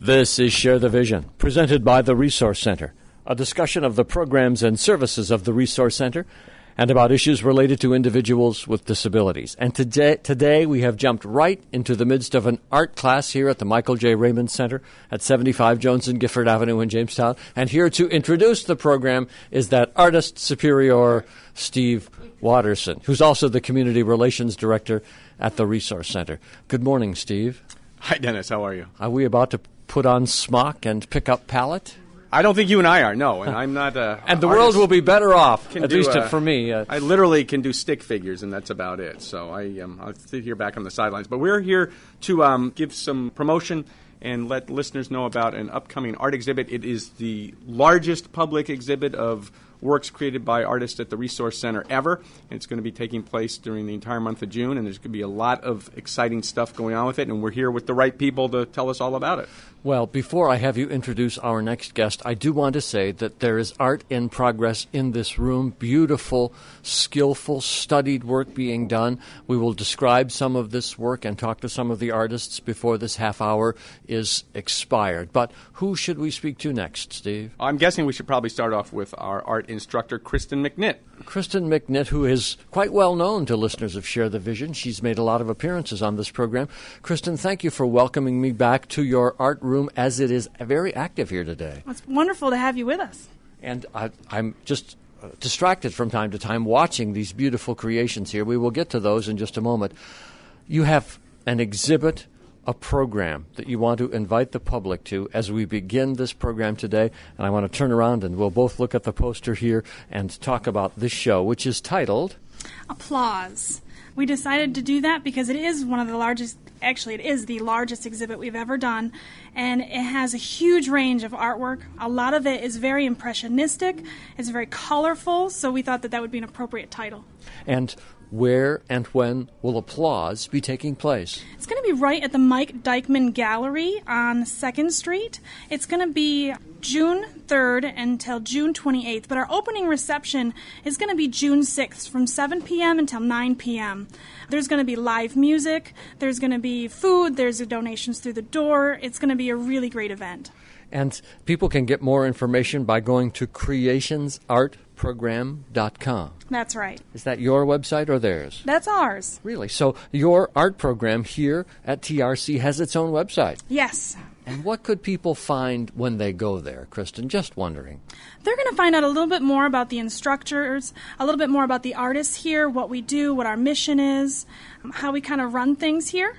This is Share the Vision, presented by the Resource Center, a discussion of the programs and services of the Resource Center and about issues related to individuals with disabilities. And today we have jumped right into the midst of an art class here at the Michael J. Raymond Center at 75 Jones and Gifford Avenue in Jamestown. And here to introduce the program is that artist superior, Steve Watterson, who's also the Community Relations Director at the Resource Center. Good morning, Steve. Hi, Dennis. How are you? Are we about to put on smock and pick up palette? I don't think you and I are, no, and I'm not a And the artist. world will be better off, Can at do, least for me. I literally can do stick figures, and that's about it. So I'll sit here back on the sidelines. But we're here to give some promotion and let listeners know about an upcoming art exhibit. It is the largest public exhibit of works created by artists at the Resource Center ever. And it's going to be taking place during the entire month of June, and there's going to be a lot of exciting stuff going on with it, and we're here with the right people to tell us all about it. Well, before I have you introduce our next guest, I do want to say that there is art in progress in this room, beautiful, skillful, studied work being done. We will describe some of this work and talk to some of the artists before this half hour is expired. But who should we speak to next, Steve? I'm guessing we should probably start off with our art instructor, Kristen McNitt. Kristen McNitt, who is quite well known to listeners of Share the Vision. She's made a lot of appearances on this program. Kristen, thank you for welcoming me back to your art room, as it is very active here today. Well, it's wonderful to have you with us. And I'm just distracted from time to time watching these beautiful creations here. We will get to those in just a moment. You have an exhibit, a program that you want to invite the public to as we begin this program today. And I want to turn around and we'll both look at the poster here and talk about this show, which is titled Applause. We decided to do that because it is one of the largest, actually it is the largest exhibit we've ever done, and it has a huge range of artwork. A lot of it is very impressionistic, it's very colorful, so we thought that that would be an appropriate title. And where and when will Applause be taking place? It's going to be right at the Mike Dyckman Gallery on 2nd Street. It's going to be June 3rd until June 28th, but our opening reception is going to be June 6th from 7 p.m. until 9 p.m. There's going to be live music, there's going to be food, there's donations through the door. It's going to be a really great event. And people can get more information by going to creationsartprogram.com. That's right. Is that your website or theirs? That's ours. Really? So your art program here at TRC has its own website? Yes. And what could people find when they go there, Kristen? Just wondering. They're going to find out a little bit more about the instructors, a little bit more about the artists here, what we do, what our mission is, how we kind of run things here.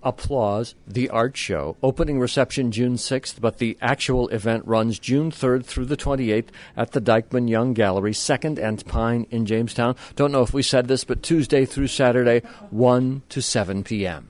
Applause, the art show. Opening reception June 6th, but the actual event runs June 3rd through the 28th at the Dyckman Young Gallery, 2nd and Pine in Jamestown. Don't know if we said this, but Tuesday through Saturday, 1 to 7 p.m.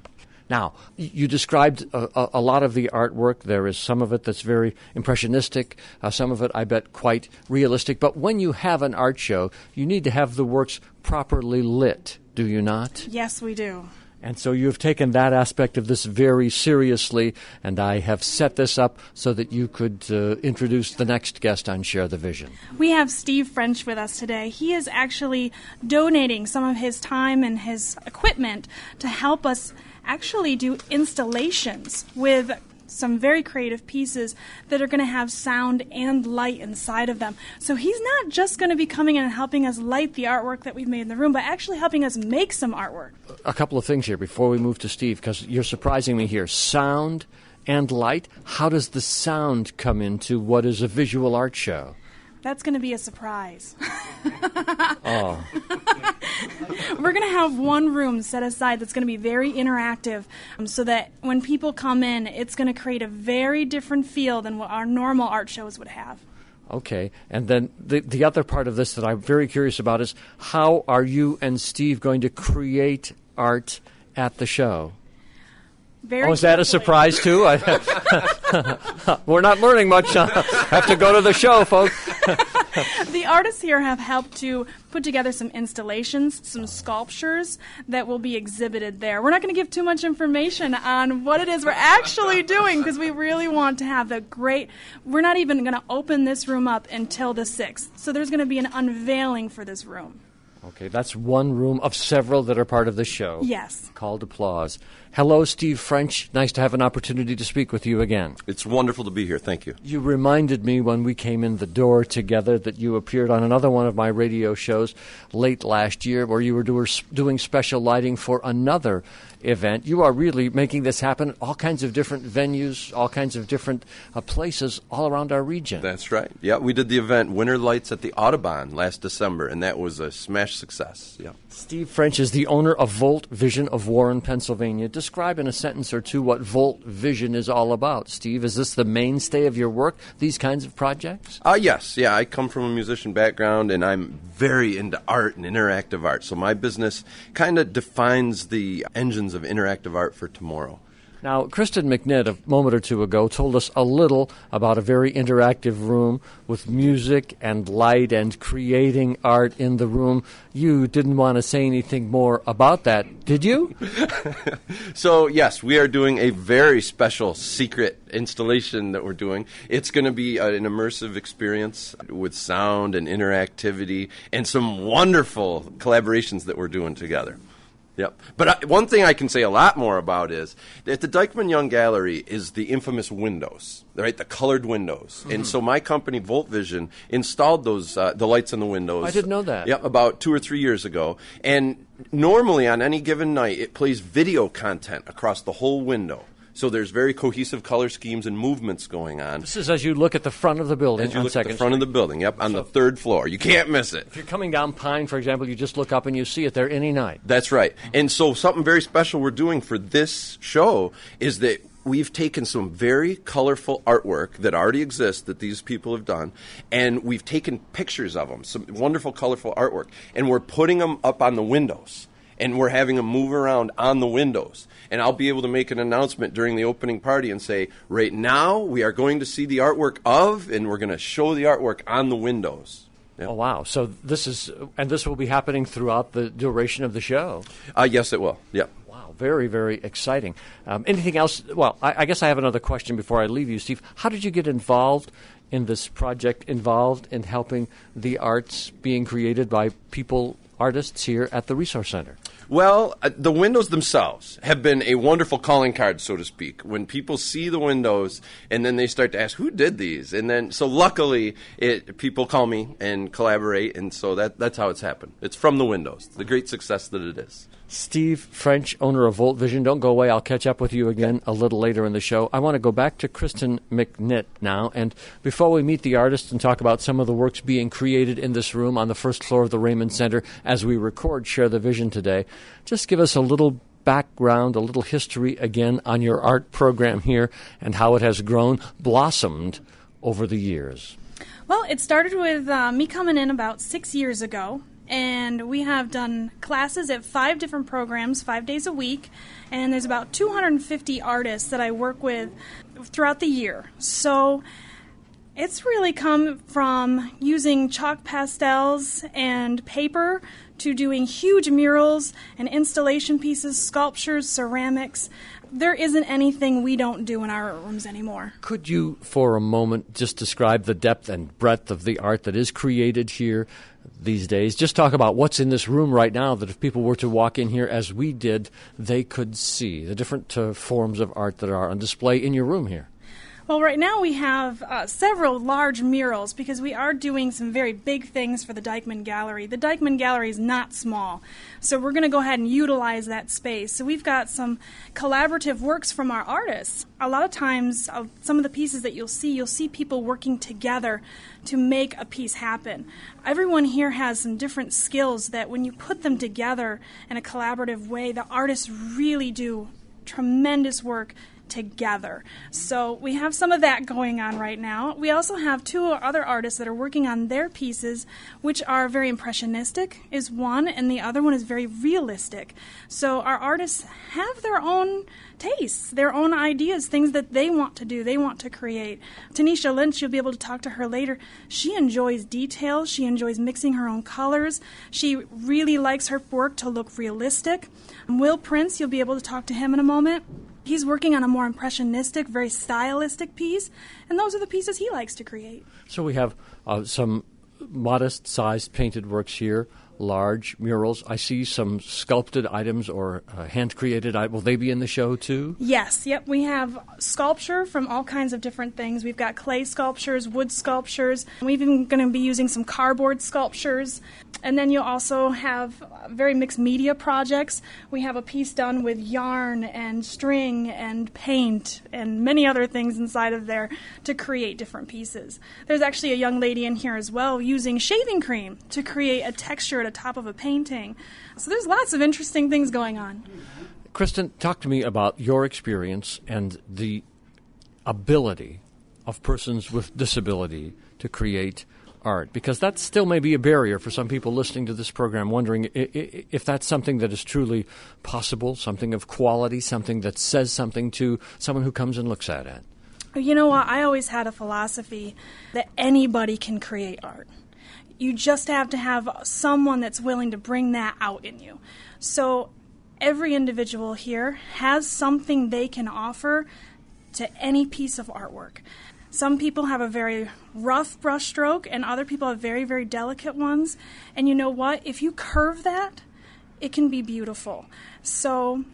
Now, you described a lot of the artwork. There is some of it that's very impressionistic, some of it, I bet, quite realistic. But when you have an art show, you need to have the works properly lit, do you not? Yes, we do. And so you've taken that aspect of this very seriously, and I have set this up so that you could introduce the next guest on Share the Vision. We have Steve French with us today. He is actually donating some of his time and his equipment to help us actually do installations with some very creative pieces that are going to have sound and light inside of them. So he's not just going to be coming in and helping us light the artwork that we've made in the room, but actually helping us make some artwork. A couple of things here before we move to Steve, because you're surprising me here. Sound and light. How does the sound come into what is a visual art show? That's going to be a surprise. Oh. We're going to have one room set aside that's going to be very interactive so that when people come in, it's going to create a very different feel than what our normal art shows would have. Okay. And then the other part of this that I'm very curious about is how are you and Steve going to create art at the show? Is that a surprise, too? We're not learning much. Have to go to the show, folks. The artists here have helped to put together some installations, some sculptures that will be exhibited there. We're not going to give too much information on what it is we're actually doing because we really want to have the great... We're not even going to open this room up until the 6th. So there's going to be an unveiling for this room. Okay, that's one room of several that are part of the show. Yes. Called Applause. Hello, Steve French. Nice to have an opportunity to speak with you again. It's wonderful to be here. Thank you. You reminded me when we came in the door together that you appeared on another one of my radio shows late last year where you were doing special lighting for another event. You are really making this happen at all kinds of different venues, all kinds of different places all around our region. That's right. Yeah, we did the event Winter Lights at the Audubon last December, and that was a smash success. Yeah. Steve French is the owner of Volt Vision of Warren, Pennsylvania. Describe in a sentence or two what Volt Vision is all about. Steve, is this the mainstay of your work, these kinds of projects? Yes. Yeah, I come from a musician background, and I'm very into art and interactive art. So my business kind of defines the engines of interactive art for tomorrow. Now, Kristen McNitt, a moment or two ago, told us a little about a very interactive room with music and light and creating art in the room. You didn't want to say anything more about that, did you? So, yes, we are doing a very special secret installation that we're doing. It's going to be an immersive experience with sound and interactivity and some wonderful collaborations that we're doing together. Yep. But one thing I can say a lot more about is that the Dyckman Young Gallery is the infamous windows, right? The colored windows. Mm-hmm. And so my company, Volt Vision, installed those the lights in the windows. I didn't know that. Yep, about 2 or 3 years ago. And normally on any given night, it plays video content across the whole window. So there's very cohesive color schemes and movements going on. This is as you look at the front of the building. As you look at the Second front Street. of the building, yep, on the third floor. You can't miss it. If you're coming down Pine, for example, you just look up and you see it there any night. That's right. And so something very special we're doing for this show is that we've taken some very colorful artwork that already exists that these people have done, and we've taken pictures of them, some wonderful, colorful artwork, and we're putting them up on the windows. And we're having them move around on the windows. And I'll be able to make an announcement during the opening party and say, right now we are going to see the artwork of, and we're going to show the artwork on the windows. Yep. Oh, wow. So this will be happening throughout the duration of the show. Yes, it will. Yep. Wow, very, very exciting. Anything else? Well, I guess I have another question before I leave you, Steve. How did you get involved in this project, involved in helping the arts being created by artists here at the Resource Center? Well, the windows themselves have been a wonderful calling card, so to speak. When people see the windows and then they start to ask, who did these? And then, so luckily, people call me and collaborate, and so that's how it's happened. It's from the windows, the great success that it is. Steve French, owner of Volt Vision. Don't go away. I'll catch up with you again a little later in the show. I want to go back to Kristen McNitt now. And before we meet the artist and talk about some of the works being created in this room on the first floor of the Raymond Center as we record Share the Vision today, just give us a little background, a little history again on your art program here and how it has grown, blossomed over the years. Well, it started with me coming in about 6 years ago. And we have done classes at 5 different programs, 5 days a week. And there's about 250 artists that I work with throughout the year. So it's really come from using chalk pastels and paper to doing huge murals and installation pieces, sculptures, ceramics. There isn't anything we don't do in our rooms anymore. Could you, for a moment, just describe the depth and breadth of the art that is created here these days? Just talk about what's in this room right now that if people were to walk in here as we did, they could see the different forms of art that are on display in your room here. Well, right now we have several large murals because we are doing some very big things for the Dyckman Gallery. The Dyckman Gallery is not small, so we're going to go ahead and utilize that space. So we've got some collaborative works from our artists. A lot of times, some of the pieces that you'll see people working together to make a piece happen. Everyone here has some different skills that when you put them together in a collaborative way, the artists really do tremendous work together. So we have some of that going on right now. We also have 2 other artists that are working on their pieces, which are very impressionistic is one, and the other one is very realistic. So our artists have their own tastes, their own ideas, things that they want to do, they want to create. Tanisha Lynch, you'll be able to talk to her later. She enjoys detail. She enjoys mixing her own colors. She really likes her work to look realistic. Will Prince, you'll be able to talk to him in a moment. He's working on a more impressionistic, very stylistic piece, and those are the pieces he likes to create. So we have some modest-sized painted works here, large murals. I see some sculpted items or hand-created items. Will they be in the show, too? Yes, yep. We have sculpture from all kinds of different things. We've got clay sculptures, wood sculptures. We're even going to be using some cardboard sculptures. And then you'll also have very mixed media projects. We have a piece done with yarn and string and paint and many other things inside of there to create different pieces. There's actually a young lady in here as well using shaving cream to create a texture at the top of a painting. So there's lots of interesting things going on. Kristen, talk to me about your experience and the ability of persons with disability to create art, because that still may be a barrier for some people listening to this program, wondering if that's something that is truly possible, something of quality, something that says something to someone who comes and looks at it. You know what? I always had a philosophy that anybody can create art. You just have to have someone that's willing to bring that out in you. So every individual here has something they can offer to any piece of artwork. Some people have a very rough brushstroke, and other people have very, very delicate ones. And you know what? If you curve that, it can be beautiful. So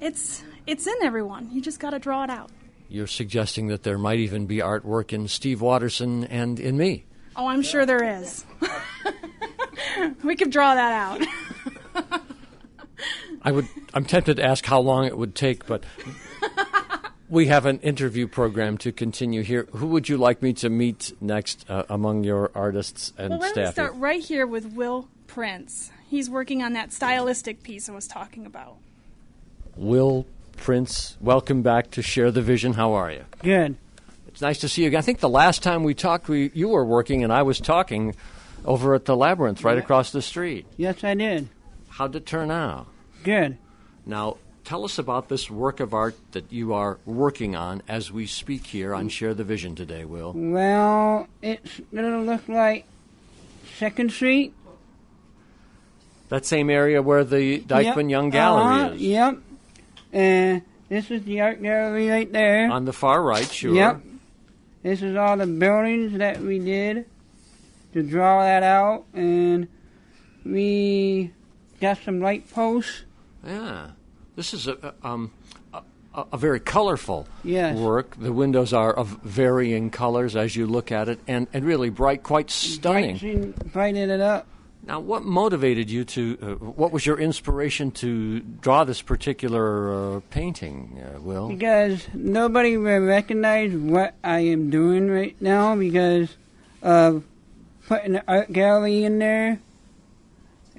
it's in everyone. You just got to draw it out. You're suggesting that there might even be artwork in Steve Watterson and in me. Oh, I'm sure there is. We could draw that out. I'm tempted to ask how long it would take, but we have an interview program to continue here. Who would you like me to meet next among your artists and staff? Well, let me start here? right here with Will Prince. He's working on that stylistic piece I was talking about. Will Prince, welcome back to Share the Vision. How are you? Good. It's nice to see you again. I think the last time we talked, you were working and I was talking over at the Labyrinth right across the street. Yes, I did. How'd it turn out? Good. Now, tell us about this work of art that you are working on as we speak here on Share the Vision today, Will. Well, it's going to look like 2nd Street. That same area where the Dyckman Young Gallery is. Yep. And this is the art gallery right there. On the far right, sure. Yep. This is all the buildings that we did to draw that out. And we got some light posts. Yeah. This is a very colorful Yes. work. The windows are of varying colors as you look at it, and really bright, quite stunning. Brighten it up. Now, what motivated you to, what was your inspiration to draw this particular painting, Will? Because nobody will recognize what I am doing right now because of putting the art gallery in there.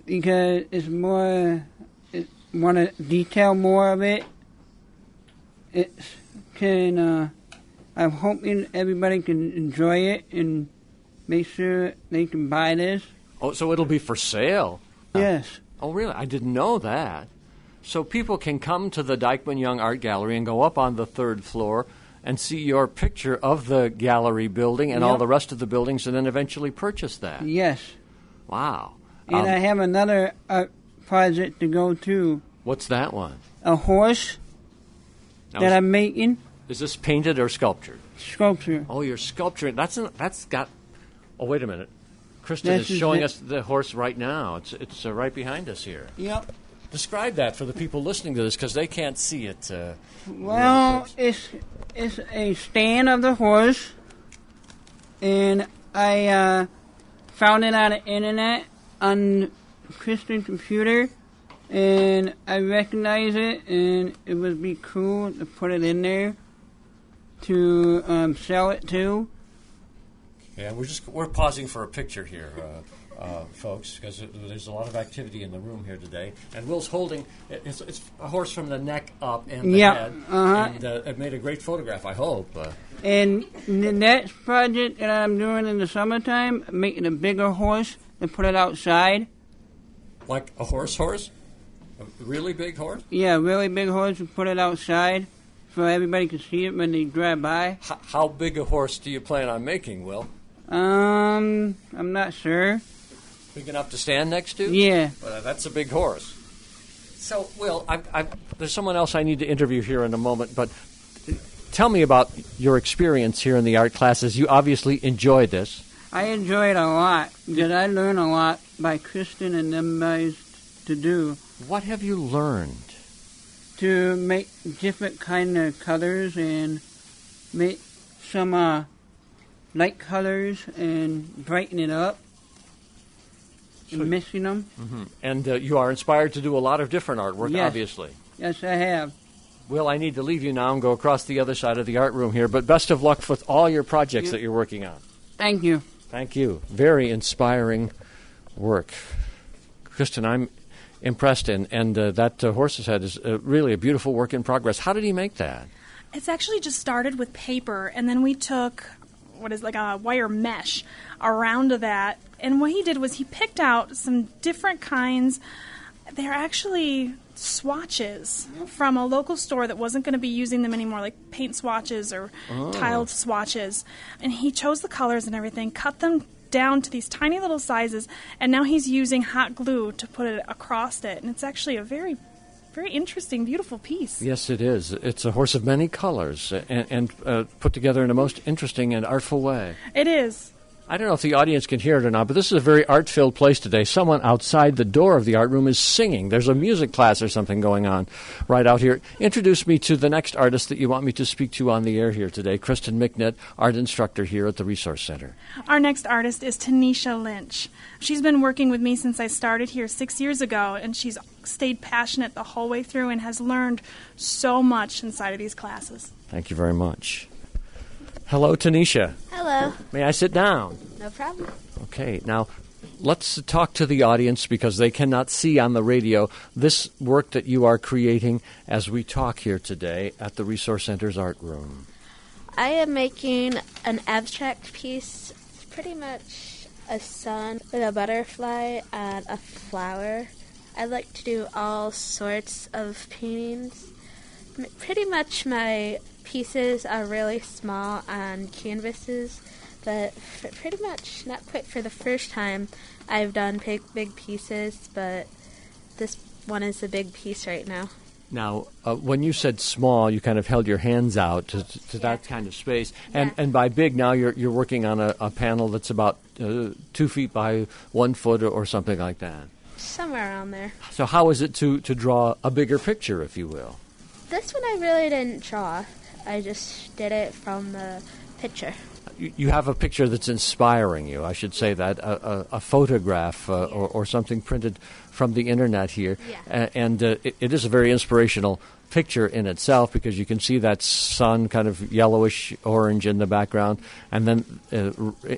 Because it's more, want to detail more of it. I'm hoping everybody can enjoy it and make sure they can buy this. Oh, so it'll be for sale? Yes. Oh, really? I didn't know that. So people can come to the Dyckman Young Art Gallery and go up on the 3rd floor and see your picture of the gallery building and all the rest of the buildings and then eventually purchase that? Yes. Wow. And I have another art project to go to. What's that one? A horse that I'm making. Is this painted or sculptured? Sculpture. Oh, you're sculpturing. That's got... Oh, wait a minute. Kristen is showing us the horse right now. It's right behind us here. Yep. Describe that for the people listening to this because they can't see it. Well, it's a stand of the horse, and I found it on the internet on Christian computer, and I recognize it, and it would be cool to put it in there to sell it too. Yeah, we're pausing for a picture here, folks, because there's a lot of activity in the room here today. And Will's holding it's a horse from the neck up and the head, and it made a great photograph. I hope. And the next project that I'm doing in the summertime, making a bigger horse and put it outside. Like a horse? A really big horse? Yeah, a really big horse and put it outside so everybody can see it when they drive by. How big a horse do you plan on making, Will? I'm not sure. Big enough to stand next to? Yeah. Well, that's a big horse. So, Will, there's someone else I need to interview here in a moment, but tell me about your experience here in the art classes. You obviously enjoy this. I enjoy it a lot because I learn a lot by Kristen and them guys to do. What have you learned? To make different kind of colors and make some light colors and brighten it up and mixing them. Mm-hmm. And you are inspired to do a lot of different artwork, Yes. obviously. Yes, I have. Well, I need to leave you now and go across the other side of the art room here, but best of luck with all your projects that you're working on. Thank you. Thank you. Very inspiring work. Kristen, I'm impressed, and that horse's head is really a beautiful work in progress. How did he make that? It's actually just started with paper, and then we took like a wire mesh around that. And what he did was he picked out some different kinds. They're actually swatches from a local store that wasn't going to be using them anymore, like paint swatches or tiled swatches. And he chose the colors and everything, cut them down to these tiny little sizes, and now he's using hot glue to put it across it. And it's actually a very, very interesting, beautiful piece. Yes, it is. It's a horse of many colors and put together in a most interesting and artful way. It is. I don't know if the audience can hear it or not, but this is a very art-filled place today. Someone outside the door of the art room is singing. There's a music class or something going on right out here. Introduce me to the next artist that you want me to speak to on the air here today, Kristen McNitt, art instructor here at the Resource Center. Our next artist is Tanisha Lynch. She's been working with me since I started here 6 years ago, and she's stayed passionate the whole way through and has learned so much inside of these classes. Thank you very much. Hello, Tanisha. Hello. May I sit down? No problem. Okay, now let's talk to the audience because they cannot see on the radio this work that you are creating as we talk here today at the Resource Center's art room. I am making an abstract piece. It's pretty much a sun with a butterfly and a flower. I like to do all sorts of paintings. Pretty much my pieces are really small on canvases, but pretty much not quite for the first time I've done big pieces, but this one is a big piece right now. Now, when you said small, you kind of held your hands out to that kind of space. And by big, now you're working on a panel that's about 2 feet by 1 foot or something like that. Somewhere around there. So how is it to draw a bigger picture, if you will? This one I really didn't draw. I just did it from the picture. You have a picture that's inspiring you, I should say that, a photograph or something printed from the internet here. Yeah. And it is a very inspirational picture in itself because you can see that sun kind of yellowish orange in the background, and then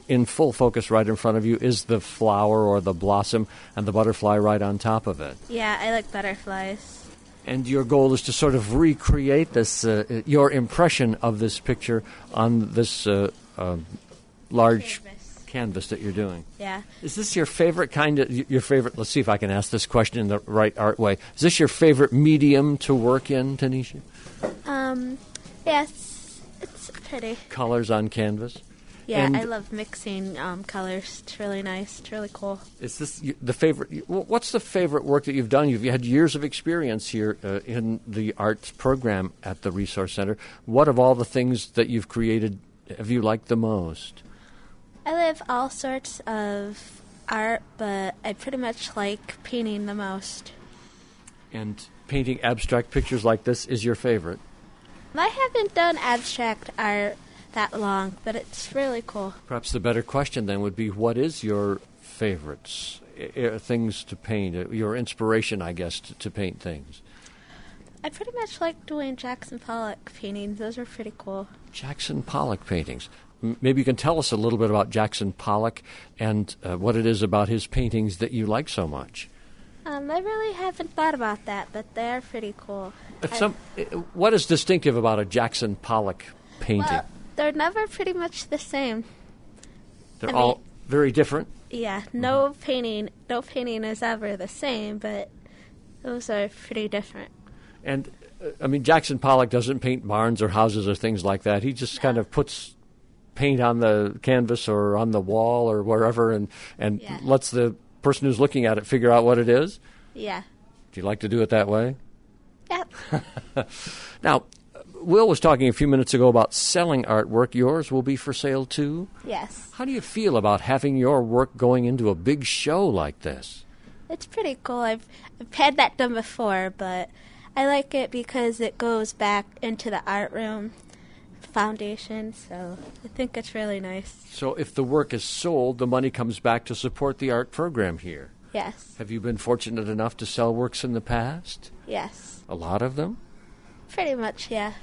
in full focus right in front of you is the flower or the blossom and the butterfly right on top of it. Yeah, I like butterflies. And your goal is to sort of recreate this, your impression of this picture on this large canvas that you're doing. Yeah. Is this your favorite let's see if I can ask this question in the right art way. Is this your favorite medium to work in, Tanisha? Yes, it's pretty. Colors on canvas? Yeah, And I love mixing colors. It's really nice. It's really cool. Is this the favorite? What's the favorite work that you've done? You've had years of experience here in the arts program at the Resource Center. What of all the things that you've created have you liked the most? I love all sorts of art, but I pretty much like painting the most. And painting abstract pictures like this is your favorite? I haven't done abstract art that long, but it's really cool. Perhaps the better question then would be, what is your favorites, things to paint, your inspiration, I guess, to paint things? I pretty much like doing Jackson Pollock paintings. Those are pretty cool. Jackson Pollock paintings. Maybe you can tell us a little bit about Jackson Pollock and what it is about his paintings that you like so much. I really haven't thought about that, but they're pretty cool. What is distinctive about a Jackson Pollock painting? Well, they're never pretty much the same. They're all very different? Yeah, no painting is ever the same, but those are pretty different. And, Jackson Pollock doesn't paint barns or houses or things like that. He just kind of puts paint on the canvas or on the wall or wherever and lets the person who's looking at it figure out what it is? Yeah. Do you like to do it that way? Yep. Now, Will was talking a few minutes ago about selling artwork. Yours will be for sale too? Yes. How do you feel about having your work going into a big show like this? It's pretty cool. I've had that done before, but I like it because it goes back into the art room foundation, so I think it's really nice. So if the work is sold, the money comes back to support the art program here. Yes. Have you been fortunate enough to sell works in the past? Yes. A lot of them? Pretty much, yeah.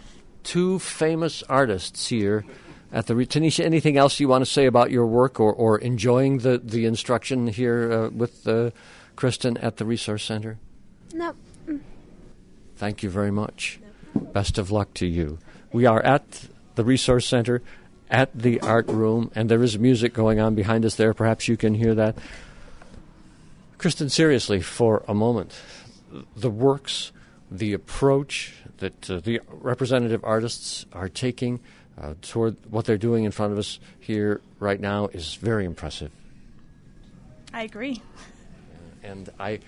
2 famous artists here at the Tanisha, anything else you want to say about your work or enjoying the instruction here with Kristen at the Resource Center? Nope. Thank you very much. Best of luck to you. We are at the Resource Center, at the art room, and there is music going on behind us there. Perhaps you can hear that. Kristen, seriously, for a moment, the works, the approach that the representative artists are taking toward what they're doing in front of us here right now is very impressive. I agree. And I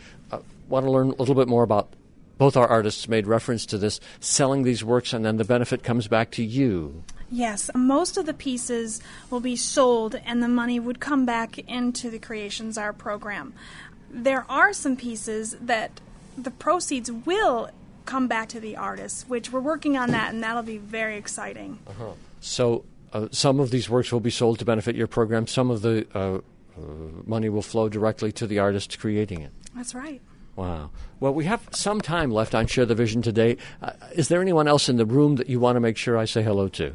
want to learn a little bit more about both our artists made reference to this, selling these works, and then the benefit comes back to you. Yes, most of the pieces will be sold and the money would come back into the Creations Art program. There are some pieces that the proceeds will come back to the artists, which we're working on that, and that'll be very exciting. So some of these works will be sold to benefit your program. Some of the money will flow directly to the artist creating it. That's right. Wow. Well, we have some time left on Share the Vision today. Is there anyone else in the room that you want to make sure I say hello to?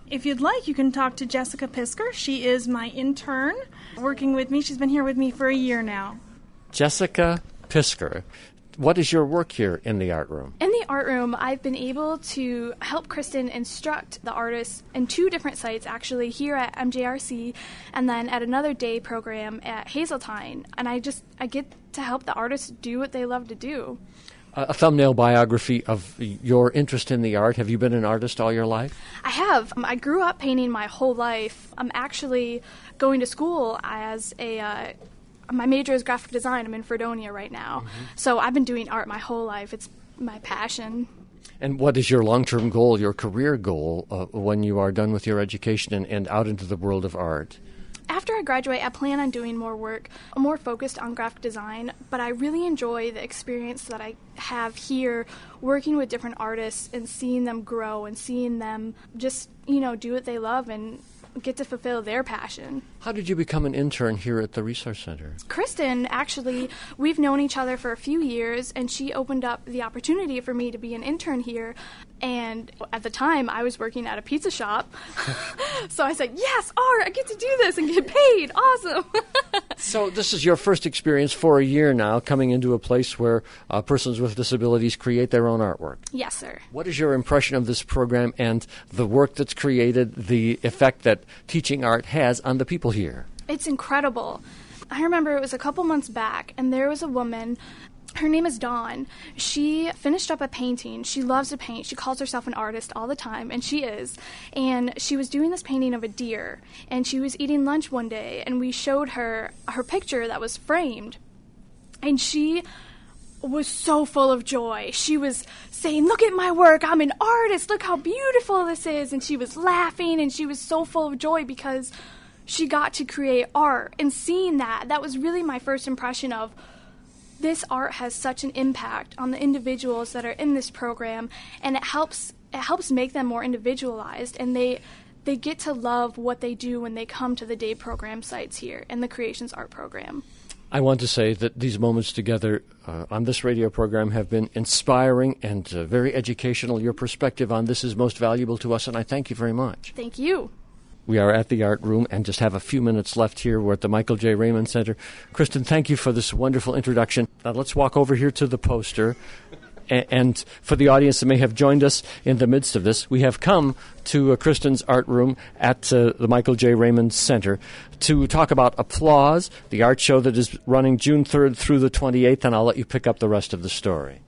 If you'd like, you can talk to Jessica Pisker. She is my intern working with me. She's been here with me for a year now. Jessica Pisker. What is your work here in the art room? In the art room, I've been able to help Kristen instruct the artists in 2 different sites, actually, here at MJRC and then at another day program at Hazeltine. And I get to help the artists do what they love to do. A thumbnail biography of your interest in the art. Have you been an artist all your life? I have. I grew up painting my whole life. I'm actually going to school as my major is graphic design. I'm in Fredonia right now. Mm-hmm. So I've been doing art my whole life. It's my passion. And what is your long-term goal, your career goal, when you are done with your education and out into the world of art? After I graduate, I plan on doing more work, more focused on graphic design, but I really enjoy the experience that I have here working with different artists and seeing them grow and seeing them just, do what they love and get to fulfill their passion. How did you become an intern here at the Resource Center? Kristen, actually, we've known each other for a few years, and she opened up the opportunity for me to be an intern here. And at the time, I was working at a pizza shop. So I said, yes, art, I get to do this and get paid. Awesome. So this is your first experience for a year now, coming into a place where persons with disabilities create their own artwork. Yes, sir. What is your impression of this program and the work that's created, the effect that teaching art has on the people here? It's incredible. I remember it was a couple months back, and there was a woman. Her name is Dawn. She finished up a painting. She loves to paint. She calls herself an artist all the time, and she is. And she was doing this painting of a deer, and she was eating lunch one day, and we showed her picture that was framed. And she was so full of joy. She was saying, look at my work. I'm an artist. Look how beautiful this is. And she was laughing, and she was so full of joy because she got to create art. And seeing that was really my first impression of this art has such an impact on the individuals that are in this program, and it helps make them more individualized, and they get to love what they do when they come to the day program sites here in the Creations Art program. I want to say that these moments together on this radio program have been inspiring and very educational. Your perspective on this is most valuable to us, and I thank you very much. Thank you. We are at the art room and just have a few minutes left here. We're at the Michael J. Raymond Center. Kristen, thank you for this wonderful introduction. Now let's walk over here to the poster. And for the audience that may have joined us in the midst of this, we have come to Kristen's art room at the Michael J. Raymond Center to talk about Applause, the art show that is running June 3rd through the 28th, and I'll let you pick up the rest of the story.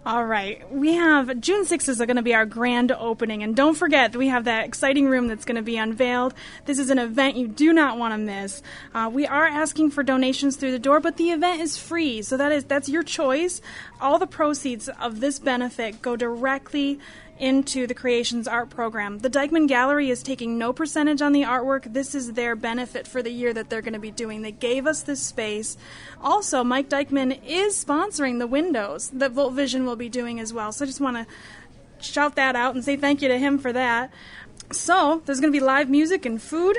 All right. We have June 6th is going to be our grand opening. And don't forget that we have that exciting room that's going to be unveiled. This is an event you do not want to miss. We are asking for donations through the door, but the event is free. So that's your choice. All the proceeds of this benefit go directly into the Creations Art Program. The Dyckman Gallery is taking no percentage on the artwork. This is their benefit for the year that they're going to be doing. They gave us this space. Also, Mike Dyckman is sponsoring the windows that Volt Vision will be doing as well. So I just want to shout that out and say thank you to him for that. So there's going to be live music and food,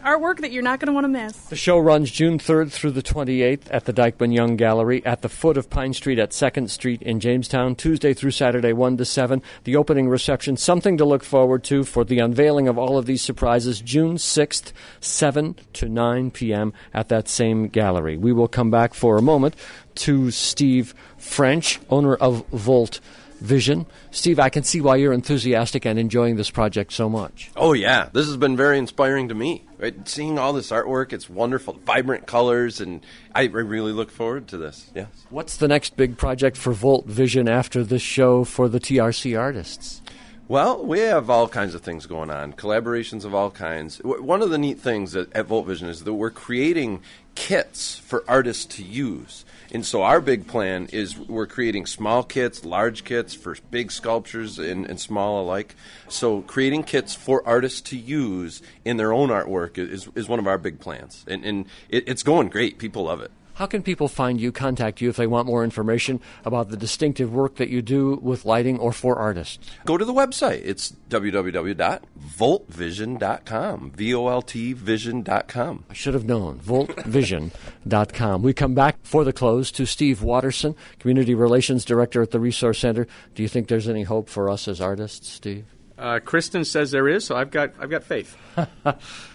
artwork that you're not going to want to miss. The show runs June 3rd through the 28th at the Dyckman Young Gallery at the foot of Pine Street at 2nd Street in Jamestown, Tuesday through Saturday, 1 to 7. The opening reception, something to look forward to for the unveiling of all of these surprises, June 6th, 7 to 9 p.m. at that same gallery. We will come back for a moment to Steve French, owner of Volt Vision. Steve, I can see why you're enthusiastic and enjoying this project so much. Oh, yeah. This has been very inspiring to me. Right? Seeing all this artwork, it's wonderful, vibrant colors, and I really look forward to this. Yes. What's the next big project for Volt Vision after this show for the TRC artists? Well, we have all kinds of things going on, collaborations of all kinds. One of the neat things at Volt Vision is that we're creating kits for artists to use. And so our big plan is we're creating small kits, large kits for big sculptures and small alike. So creating kits for artists to use in their own artwork is one of our big plans. And it's going great. People love it. How can people find you, contact you if they want more information about the distinctive work that you do with lighting or for artists? Go to the website. It's www.voltvision.com, VOLTvision.com. I should have known, voltvision.com. We come back for the close to Steve Watterson, Community Relations Director at the Resource Center. Do you think there's any hope for us as artists, Steve? Kristen says there is, so I've got faith.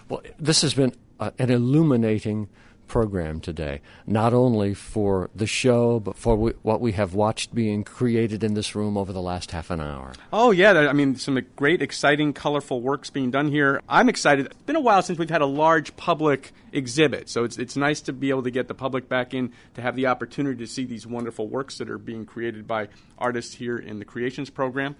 Well, this has been an illuminating program today, not only for the show, but for what we have watched being created in this room over the last half an hour. Oh, yeah. I mean, some great, exciting, colorful works being done here. I'm excited. It's been a while since we've had a large public exhibit, so it's nice to be able to get the public back in to have the opportunity to see these wonderful works that are being created by artists here in the Creations program.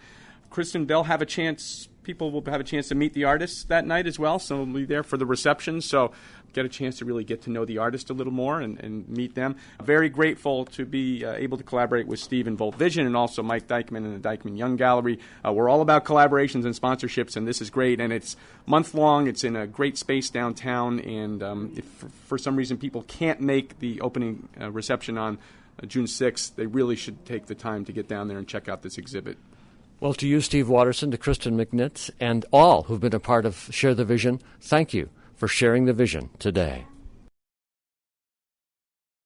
Kristen, they'll have a chance. People will have a chance to meet the artists that night as well, so we'll be there for the reception. So get a chance to really get to know the artist a little more and meet them. Very grateful to be able to collaborate with Steve and Volt Vision and also Mike Dyckman and the Dyckman Young Gallery. We're all about collaborations and sponsorships, and this is great. And it's month-long. It's in a great space downtown. And if for some reason people can't make the opening reception on June 6th, they really should take the time to get down there and check out this exhibit. Well, to you, Steve Watterson, to Kristen McNitz, and all who've been a part of Share the Vision, thank you for sharing the vision today.